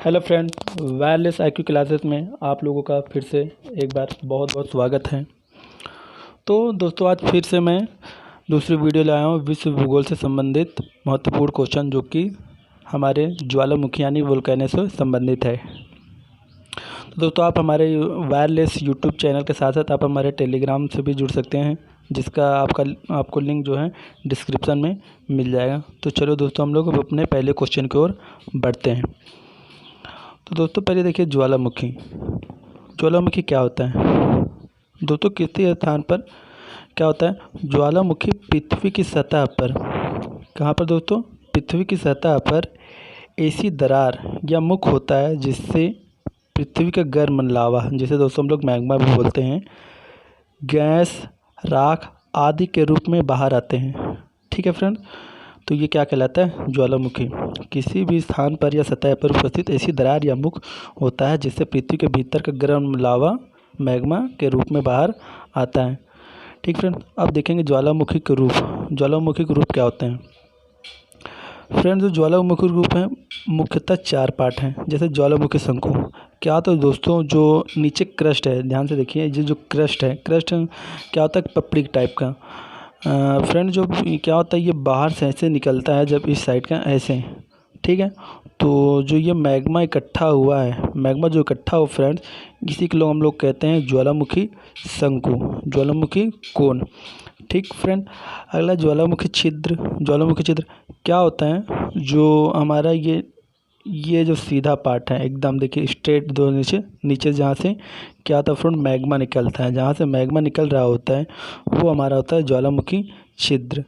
Hello friend, wireless IQ classes में आप लोगों का फिर से एक बार बहुत बहुत स्वागत है। तो दोस्तों, आज फिर से मैं दूसरी वीडियो लाया हूँ विश्व भूगोल से संबंधित महत्वपूर्ण क्वेश्चन, जो कि हमारे ज्वालामुखी यानी वोल्केनो से संबंधित है। तो दोस्तों, आप हमारे वायरलेस यूट्यूब चैनल के साथ साथ आप हमारे टेलीग्राम से भी जुड़ सकते हैं, जिसका आपको लिंक जो है डिस्क्रिप्शन में मिल जाएगा। तो चलो दोस्तों, हम लोग अब अपने पहले क्वेश्चन की ओर बढ़ते हैं। तो दोस्तों, पहले देखिए ज्वालामुखी क्या होता है। दोस्तों, किसी स्थान पर क्या होता है, ज्वालामुखी पृथ्वी की सतह पर, कहाँ पर दोस्तों, पृथ्वी की सतह पर ऐसी दरार या मुख होता है जिससे पृथ्वी का गर्म लावा, जिसे दोस्तों हम लोग मैग्मा भी बोलते हैं, गैस, राख आदि के रूप में बाहर आते हैं। ठीक है फ्रेंड, तो ये क्या कहलाता है, ज्वालामुखी। किसी भी स्थान पर या सतह पर उपस्थित ऐसी दरार या मुख होता है जिससे पृथ्वी के भीतर का गर्म लावा मैग्मा के रूप में बाहर आता है। ठीक फ्रेंड, अब देखेंगे ज्वालामुखी के रूप। ज्वालामुखी के रूप क्या होते हैं फ्रेंड। जो ज्वालामुखी रूप है, मुख्यतः 4 पार्ट हैं। जैसे ज्वालामुखी शंकु क्या, तो दोस्तों जो नीचे क्रस्ट है, ध्यान से देखिए, ये जो क्रस्ट है, क्रस्ट क्या होता है, पपड़ी टाइप का। फ्रेंड, जो क्या होता है, ये बाहर से ऐसे निकलता है, जब इस साइड का ऐसे, ठीक है। तो जो ये मैग्मा इकट्ठा हुआ है, मैग्मा जो इकट्ठा हो फ्रेंड, इसी को हम लोग कहते हैं ज्वालामुखी शंकु, ज्वालामुखी कोन। ठीक फ्रेंड, अगला ज्वालामुखी छिद्र। ज्वालामुखी छिद्र क्या होता है, जो हमारा ये जो सीधा पार्ट है एकदम, देखिए स्ट्रेट, दो नीचे नीचे जहाँ से क्या होता है फ्रेंड, मैग्मा निकलता है, जहाँ से मैग्मा निकल रहा होता है वो हमारा होता है ज्वालामुखी छिद्र।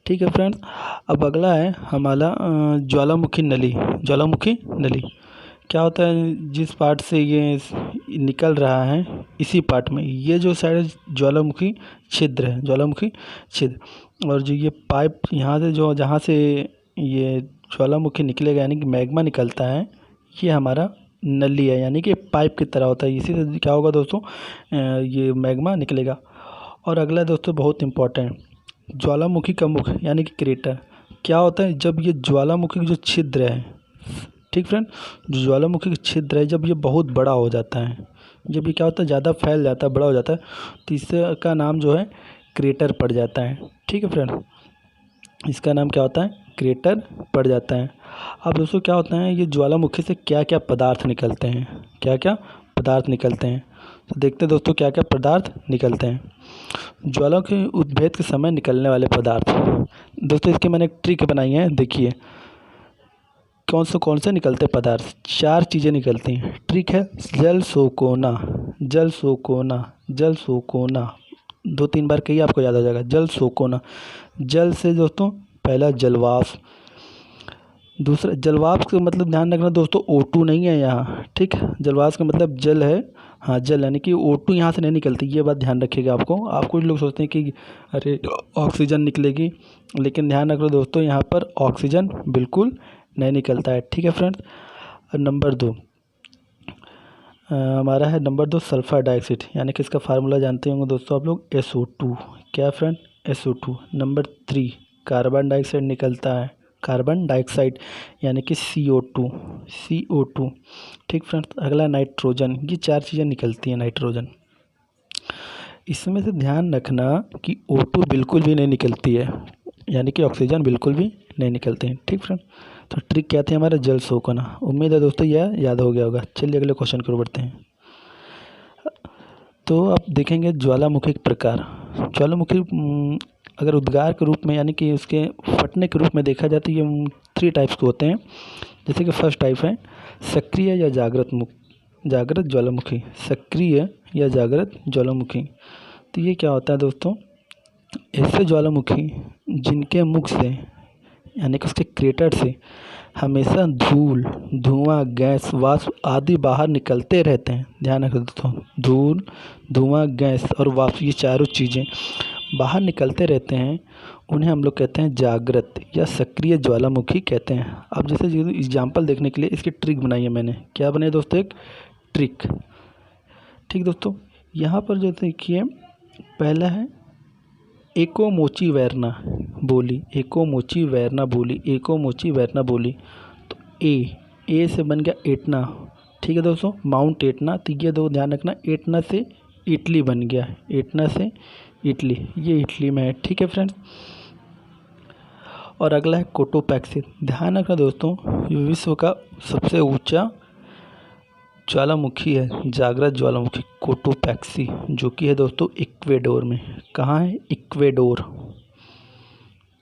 ठीक है फ्रेंड, अब अगला है हमारा ज्वालामुखी नली। ज्वालामुखी नली क्या होता है, जिस पार्ट से ये निकल रहा है इसी पार्ट में ये जो साइड ज्वालामुखी छिद्र है, ज्वालामुखी छिद्र। और जो ये पाइप यहाँ से, जो जहाँ से ये ज्वालामुखी निकलेगा यानी कि मैग्मा निकलता है, ये हमारा नली है, यानी कि पाइप की तरह होता है। इसी से क्या होगा दोस्तों, ये मैग्मा निकलेगा। और अगला दोस्तों बहुत इम्पोर्टेंट, ज्वालामुखी का मुख यानी कि क्रेटर क्या होता है, जब ये ज्वालामुखी की जो छिद्र है, ठीक फ्रेंड, जो ज्वालामुखी का छिद्र है, जब ये बहुत बड़ा हो जाता है, जब ये क्या होता है, ज़्यादा फैल जाता है, बड़ा हो जाता है, तो इसका नाम जो है क्रेटर पड़ जाता है। ठीक है फ्रेंड, इसका नाम क्या होता है, क्रेटर पड़ जाता है। अब दोस्तों क्या होता है, ये ज्वालामुखी से क्या क्या पदार्थ निकलते हैं, क्या क्या पदार्थ निकलते हैं, तो देखते हैं दोस्तों क्या क्या पदार्थ निकलते हैं। ज्वाला के उद्भेद के समय निकलने वाले पदार्थ। दोस्तों इसकी मैंने एक ट्रिक बनाई है, देखिए कौन से निकलते पदार्थ। 4 चीज़ें निकलती हैं। ट्रिक है, जल सोकोना, जल सोकोना, जल सोकोना, 2-3 बार कहिए, आपको याद आ जाएगा। जल सोकोना, जल से दोस्तों पहला जलवाष्प, दूसरा जलवाष्प का मतलब ध्यान रखना दोस्तों, O2 नहीं है यहाँ, ठीक। जलवाष्प का मतलब जल है, हाँ जल, यानी कि O2 यहाँ से नहीं निकलती, ये बात ध्यान रखिएगा। आप कुछ लोग सोचते हैं कि अरे ऑक्सीजन निकलेगी, लेकिन ध्यान रखो दोस्तों, यहाँ पर ऑक्सीजन बिल्कुल नहीं निकलता है। ठीक है फ्रेंड्स, नंबर 2 हमारा है, नंबर 2 सल्फर डाइऑक्साइड, यानी कि इसका फार्मूला जानते होंगे दोस्तों आप लोग, SO2। क्या friend, SO2। Number 3 carbon dioxide निकलता है, कार्बन डाइऑक्साइड यानी कि CO2, CO2। ठीक फ्रेंड्स, अगला नाइट्रोजन। ये 4 चीज़ें निकलती हैं, नाइट्रोजन। इसमें से ध्यान रखना कि O2 बिल्कुल भी नहीं निकलती है, यानी कि ऑक्सीजन बिल्कुल भी नहीं निकलते हैं। ठीक फ्रेंड, तो ट्रिक क्या थी हमारा, जल सोखना। उम्मीद है दोस्तों यह याद हो गया होगा। चलिए अगले क्वेश्चन की ओर बढ़ते हैं। तो अब देखेंगे ज्वालामुखी के प्रकार। ज्वालामुखी अगर उद्गार के रूप में यानी कि उसके फटने के रूप में देखा जाए तो ये 3 टाइप्स के होते हैं। जैसे कि फर्स्ट टाइप है सक्रिय या जागृत ज्वालामुखी, सक्रिय या जागृत ज्वालामुखी। तो ये क्या होता है दोस्तों, ऐसे ज्वालामुखी जिनके मुख से यानी कि उसके क्रेटर से हमेशा धूल, धुआं, गैस, वाष्प आदि बाहर निकलते रहते हैं। ध्यान रखो दोस्तों, धूल, धुआं, गैस और वाष्प, ये चारों चीज़ें बाहर निकलते रहते हैं, उन्हें हम लोग कहते हैं जागृत या सक्रिय ज्वालामुखी कहते हैं। अब जैसे एग्जाम्पल देखने के लिए इसकी ट्रिक बनाई है मैंने। क्या बनाई दोस्तों, एक ट्रिक। ठीक दोस्तों, यहाँ पर जो देखिए पहला है एकोमोची वैरना बोली, एकोमोची वैरना बोली, एकोमोची वैरना बोली। तो ए से बन गया एटना, ठीक है दोस्तों, माउंट एटना। तो ये दो ध्यान रखना, एटना से इटली बन गया, एटना से इटली, ये इटली में है, ठीक है फ्रेंड्स। और अगला है कोटोपैक्सी। ध्यान रखना दोस्तों, ये विश्व का सबसे ऊंचा ज्वालामुखी है, जागृत ज्वालामुखी कोटोपैक्सी, जो कि है दोस्तों इक्वेडोर में। कहाँ है? इक्वेडोर,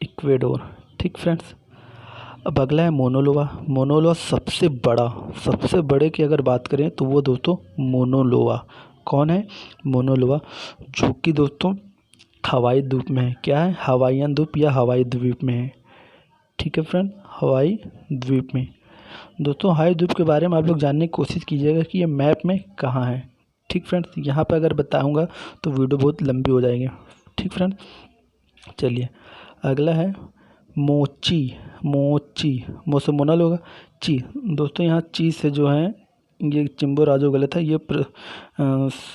इक्वेडोर, ठीक फ्रेंड्स। अब अगला है मोनोलोवा। मोनोलोवा सबसे बड़े की अगर बात करें तो वो दोस्तों मोनोलोवा। कौन है? मोनोलोवा, जो कि दोस्तों हवाई द्वीप में है। क्या है? हवाईयन द्वीप या हवाई द्वीप में है, ठीक है फ्रेंड, हवाई द्वीप में। दोस्तों हवाई द्वीप के बारे में आप लोग जानने की कोशिश कीजिएगा कि ये मैप में कहाँ है, ठीक फ्रेंड्स। यहाँ पर अगर बताऊँगा तो वीडियो बहुत लंबी हो जाएगी, ठीक फ्रेंड। चलिए अगला है मोची। मोसे मोनल होगा, ची। दोस्तों यहाँ ची से जो है ये चिम्बो राजो गलत है, ये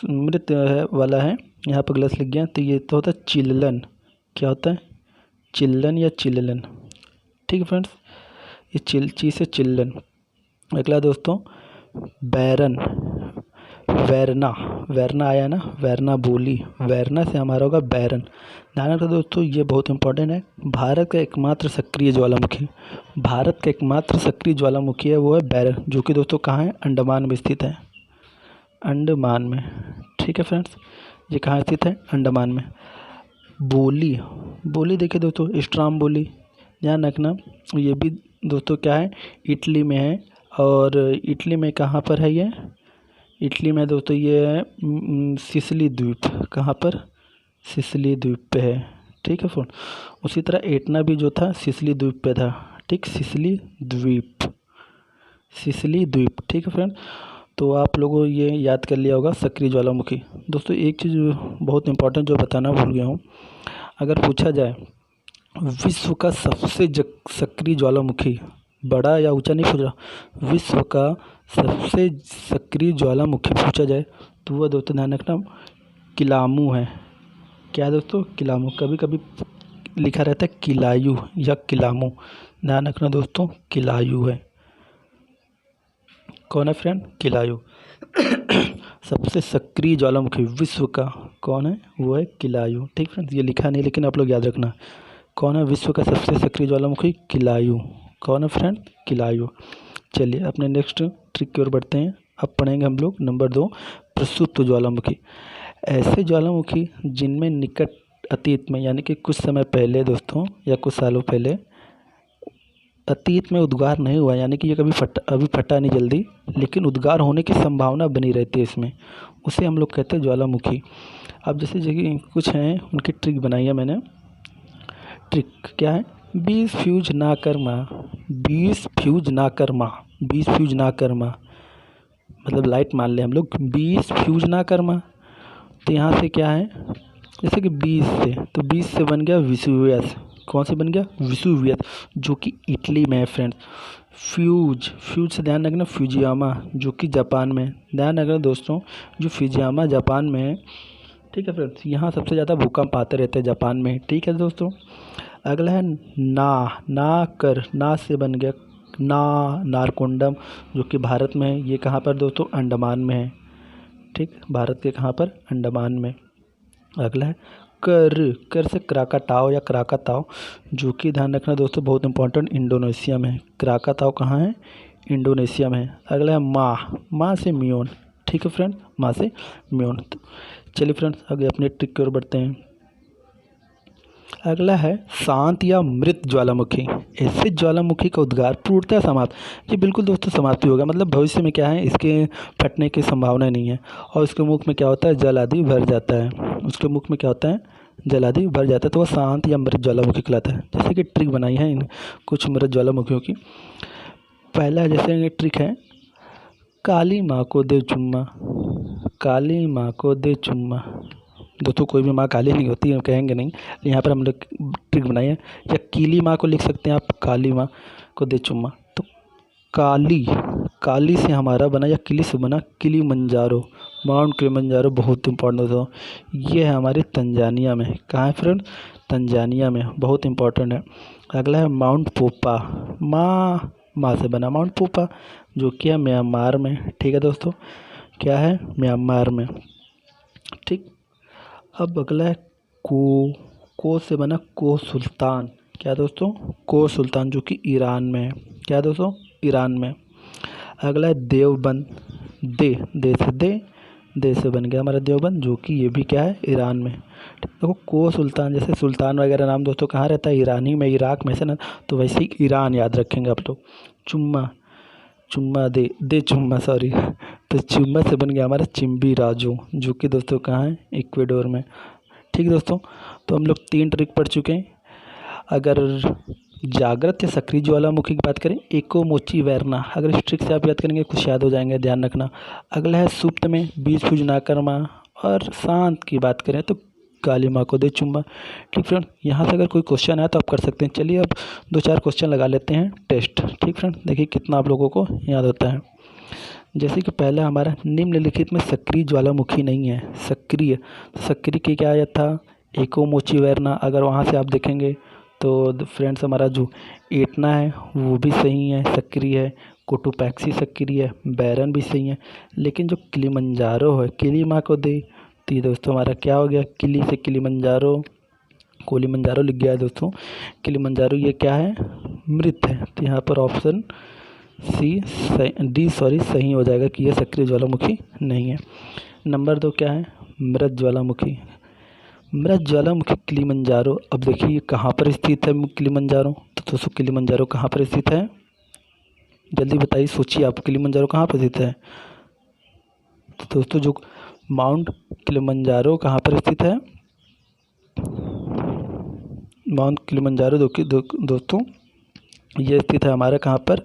मृत है वाला है, यहाँ पर गलत लिख गया। तो ये तो होता है चिल्लन। क्या होता है? चिल्लन या चिल्लन, ठीक है फ्रेंड्स, ये ची से चिल्लन। अगला दोस्तों बैरन, वैरना आया ना, वैरना बोली, वैरना से हमारा होगा बैरन। ध्यान रखना दोस्तों, ये बहुत इंपॉर्टेंट है। भारत का एकमात्र सक्रिय ज्वालामुखी है वो है बैरन, जो कि दोस्तों कहाँ है? अंडमान में स्थित है, अंडमान में, ठीक है फ्रेंड्स। ये कहाँ स्थित है? अंडमान में। बोली देखिए दोस्तों, स्ट्राम बोली, ध्यान रखना, ये भी दोस्तों क्या है? इटली में है। और इटली में कहाँ पर है ये? इटली में दोस्तों ये है सिसिली द्वीप। कहाँ पर? सिसिली द्वीप पे है, ठीक है फ्रेंड। उसी तरह एटना भी जो था सिसिली द्वीप पे था, ठीक, सिसिली द्वीप, ठीक है फ्रेंड। तो आप लोगों ये याद कर लिया होगा सक्रिय ज्वालामुखी। दोस्तों एक चीज़ बहुत इंपॉर्टेंट जो बताना भूल गया हूँ, अगर पूछा जाए विश्व का सबसे सक्रिय ज्वालामुखी, बड़ा या ऊंचा नहीं पूछ रहा, विश्व का सबसे सक्रिय ज्वालामुखी पूछा जाए तो वह दोस्तों ध्यान रखना किलामू है। क्या है दोस्तों? किलामू। कभी कभी लिखा रहता है किलायू या किलामू, ध्यान रखना दोस्तों किलायू है। कौन है फ्रेंड? किलायू। सबसे सक्रिय ज्वालामुखी विश्व का कौन है? वो है किलायू, ठीक फ्रेंड्स। ये लिखा नहीं लेकिन आप लोग याद रखना, कौन है विश्व का सबसे सक्रिय ज्वालामुखी? किलायू। कौन है फ्रेंड? किलायू। चलिए अपने नेक्स्ट ट्रिक की ओर बढ़ते हैं। अब पढ़ेंगे हम लोग नंबर 2 प्रसुप्त ज्वालामुखी। ऐसे ज्वालामुखी जिनमें निकट अतीत में, यानी कि कुछ समय पहले दोस्तों या कुछ सालों पहले अतीत में उद्गार नहीं हुआ, यानी कि ये कभी अभी फटा नहीं जल्दी, लेकिन उद्गार होने की संभावना बनी रहती है इसमें, उसे हम लोग कहते हैं ज्वालामुखी। अब जैसे जगह कुछ हैं उनकी ट्रिक बनाई है मैंने। ट्रिक क्या है? 20 फ्यूज ना कर माँ, मतलब लाइट मान ले हम लोग, 20 फ्यूज ना कर माँ। तो यहाँ से क्या है, जैसे कि 20 से, तो 20 से बन गया विसुवियस। कौन से बन गया? विसुवियस, जो कि इटली में है फ्रेंड्स। फ्यूज से ध्यान रखना फ्यूजियामा, जो कि जापान में। ध्यान रखना दोस्तों, जो फ्यूजियामा जापान में है, ठीक है फ्रेंड्स। यहाँ सबसे ज़्यादा भूकंप आते रहते हैं जापान में, ठीक है दोस्तों। अगला है ना से बन गया नारकोंडम, जो कि भारत में है। ये कहाँ पर दोस्तों? अंडमान में है, ठीक, भारत के कहाँ पर? अंडमान में। अगला है कर से क्राकाताओ, जो कि ध्यान रखना दोस्तों बहुत इंपॉर्टेंट, इंडोनेशिया में है। क्राकाताओ कहाँ है? इंडोनेशिया में है। अगला है माँ से मियोन, ठीक है फ्रेंड, माँ से मियोन। चलिए फ्रेंड्स आगे अपने ट्रिक की ओर बढ़ते हैं। अगला है शांत या मृत ज्वालामुखी। ऐसे ज्वालामुखी का उद्गार पूर्णतः समाप्त, ये बिल्कुल दोस्तों समाप्ति होगा, मतलब भविष्य में क्या है, इसके फटने की संभावना नहीं है। और उसके मुख में क्या होता है? जल आदि भर जाता है। उसके मुख में क्या होता है? जल आदि भर जाता है, तो वह शांत या मृत ज्वालामुखी कहलाता है। जैसे कि ट्रिक बनाई है इन कुछ मृत ज्वालामुखियों की। पहला जैसे ये ट्रिक है, काली माँ को दे चुम्मा। दोस्तों कोई भी माँ काली नहीं होती है, कहेंगे नहीं, यहाँ पर हम लोग ट्रिक बनाई है। या कीली माँ को लिख सकते हैं आप, काली माँ को दे चुम्मा। तो काली से हमारा बना या किली से बना किलिमंजारो, माउंट किलिमंजारो, बहुत इंपॉर्टेंट दोस्तों। ये है हमारे तंजानिया में। कहाँ है फ्रेंड? तंजानिया में, बहुत इंपॉर्टेंट है। अगला है माउंट पोपा। माँ से बना माउंट पोपा, जो कि है म्यांमार में। ठीक है दोस्तों, क्या है, म्यांमार में। ठीक, अब अगला है को से बना को सुल्तान। क्या दोस्तों, को सुल्तान, जो कि ईरान में है। क्या दोस्तों, ईरान में। अगला है देवबंद, दे से बन गया हमारा देवबंद, जो कि ये भी क्या है, ईरान में। देखो को सुल्तान, जैसे सुल्तान वगैरह नाम दोस्तों कहाँ रहता है, ईरान ही में, इराक में से ना, तो वैसे ही ईरान याद रखेंगे आप लोग। चुम्मा दे चुम्मा, सॉरी। तो चुम्मा से बन गया हमारा चिम्बी राजू, जो कि दोस्तों कहाँ है, इक्वेडोर में। ठीक है दोस्तों, तो हम लोग 3 ट्रिक पढ़ चुके हैं। अगर जागृत या सक्रिय ज्वालामुखी की बात करें, एको मोची वैरना, अगर इस ट्रिक से आप याद करेंगे कुछ याद हो जाएंगे, ध्यान रखना। अगला है सुप्त में बीज फूजनाकर्मा, और शांत की बात करें तो काली माँ को दे चुम्मा। ठीक फ्रेंड, यहाँ से अगर कोई क्वेश्चन आए तो आप कर सकते हैं। चलिए अब 2-4 क्वेश्चन लगा लेते हैं टेस्ट। ठीक फ्रेंड, देखिए कितना आप लोगों को याद होता है। जैसे कि पहला हमारा, निम्नलिखित में सक्रिय ज्वालामुखी नहीं है। सक्रिय की क्या आया था, एको मोची वैरना। अगर वहाँ से आप देखेंगे तो फ्रेंड्स हमारा जो एटना है वो भी सही है, सक्रिय है। कोटोपैक्सी सक्रिय है, बैरन भी सही है। लेकिन जो किलिमंजारो है, किली माँ को दे, तो ये दोस्तों हमारा क्या हो गया, किली से किलिमंजारो, कोलिमंजारो लिख गया है दोस्तों। किलिमंजारो ये क्या है, मृत है। तो यहाँ पर ऑप्शन डी सही हो जाएगा कि यह सक्रिय ज्वालामुखी नहीं है। नंबर 2 क्या है, मृत ज्वालामुखी। मृत ज्वालामुखी किलिमंजारो। अब देखिए ये कहाँ पर स्थित है किलिमंजारो, तो दोस्तों किलिमंजारो कहाँ पर स्थित है, जल्दी बताइए, सोचिए आप, किलिमंजारो कहाँ पर स्थित है। तो दोस्तों जो माउंट किलिमंजारो कहाँ पर स्थित है, माउंट किलिमंजारो दोस्तों ये स्थित है हमारा कहाँ पर,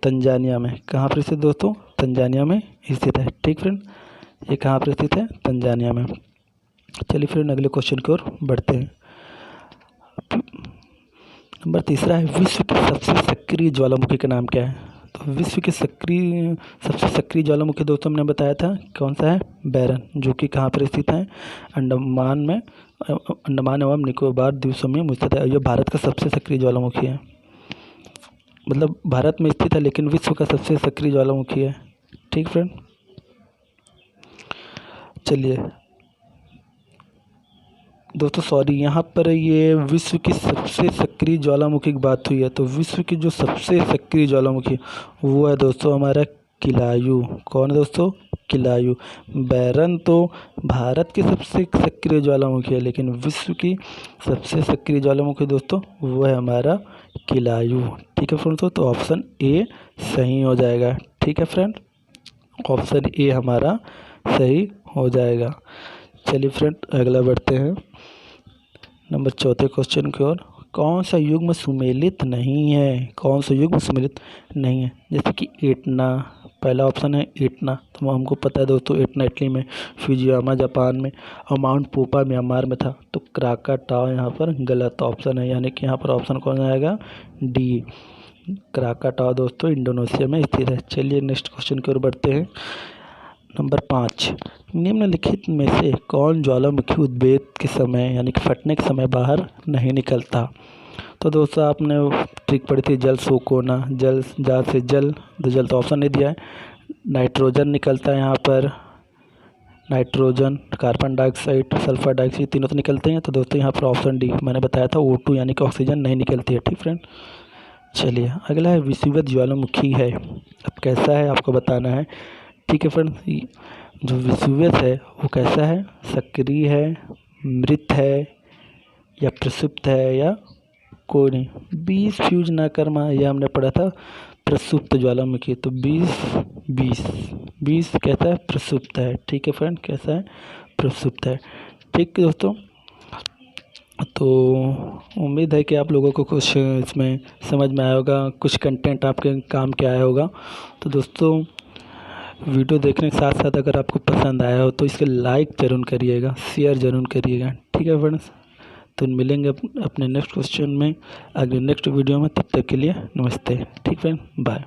तंजानिया में। कहाँ पर स्थित दोस्तों, तंजानिया में स्थित है। ठीक फ्रेंड, ये कहाँ पर स्थित है, तंजानिया में। चलिए फिर अगले क्वेश्चन की ओर बढ़ते हैं। नंबर 3 है, विश्व की सबसे सक्रिय ज्वालामुखी का नाम क्या है। तो विश्व की सबसे सक्रिय ज्वालामुखी दोस्तों हमने बताया था कौन सा है, बैरन, जो कि कहाँ पर स्थित है, अंडमान एवं निकोबार द्वीप समूह में स्थित है। यह भारत का सबसे सक्रिय ज्वालामुखी है, मतलब भारत में स्थित है लेकिन विश्व का सबसे सक्रिय ज्वालामुखी है। ठीक फ्रेंड, चलिए दोस्तों, सॉरी, यहाँ पर ये विश्व की सबसे सक्रिय ज्वालामुखी की बात हुई है, तो विश्व की जो सबसे सक्रिय ज्वालामुखी वो है दोस्तों हमारा किलायू। कौन है दोस्तों, किलायू। बैरन तो भारत की सबसे सक्रिय ज्वालामुखी है, लेकिन विश्व की सबसे सक्रिय ज्वालामुखी दोस्तों वो है हमारा किलायू। ठीक है फ्रेंड्स, तो ऑप्शन ए सही हो जाएगा। ठीक है फ्रेंड, ऑप्शन ए हमारा सही हो जाएगा। चलिए फ्रेंड अगला बढ़ते हैं नंबर 4 क्वेश्चन की ओर। कौन सा युग्म सुमेलित नहीं है, कौन सा युग्म सुमेलित नहीं है। जैसे कि एटना, पहला ऑप्शन है एटना, तो हमको पता है दोस्तों एटना इटली में, फ्यूजियामा जापान में, और माउंट पोपा म्यांमार में था। तो क्राकाटाओ यहाँ पर गलत ऑप्शन है, यानी कि यहाँ पर ऑप्शन कौन आएगा, डी, क्राकाटाओ दोस्तों इंडोनेशिया में स्थित है। चलिए नेक्स्ट क्वेश्चन की ओर बढ़ते हैं। नंबर 5, निम्नलिखित में से कौन ज्वालामुखी उद्भेद के समय यानी कि फटने के समय बाहर नहीं निकलता। तो दोस्तों आपने ट्रिक पढ़ी थी, जल सोख होना, जल से जल, तो जल तो ऑप्शन नहीं दिया है। नाइट्रोजन निकलता है यहाँ पर, nitrogen, carbon dioxide, sulphur dioxide, तीनों तो निकलते हैं। तो दोस्तों यहाँ पर ऑप्शन डी मैंने बताया था, O2 यानी कि ऑक्सीजन नहीं निकलती है। ठीक फ्रेंड, चलिए अगला है विषुवत ज्वालामुखी है। अब कैसा है आपको बताना है। ठीक है फ्रेंड, जो विषुवत है वो कैसा है, सक्रिय है, मृत है, या प्रसुप्त है, या कोई नहीं। 20 फ्यूज ना कर्मा, यह हमने पढ़ा था प्रसुप्त ज्वालामुखी। तो 20 कैसा है, प्रसुप्त है। ठीक है फ्रेंड, कैसा है, प्रसुप्त है। ठीक है दोस्तों, तो उम्मीद है कि आप लोगों को कुछ इसमें समझ में आया होगा, कुछ कंटेंट आपके काम के आया होगा। तो दोस्तों वीडियो देखने के साथ साथ अगर आपको पसंद आया हो तो इसके लाइक ज़रूर करिएगा, शेयर ज़रूर करिएगा। ठीक है फ्रेंड्स, तो मिलेंगे अपने नेक्स्ट क्वेश्चन में, अगले नेक्स्ट वीडियो में। तब तक के लिए नमस्ते। ठीक फ्रेंड, बाय।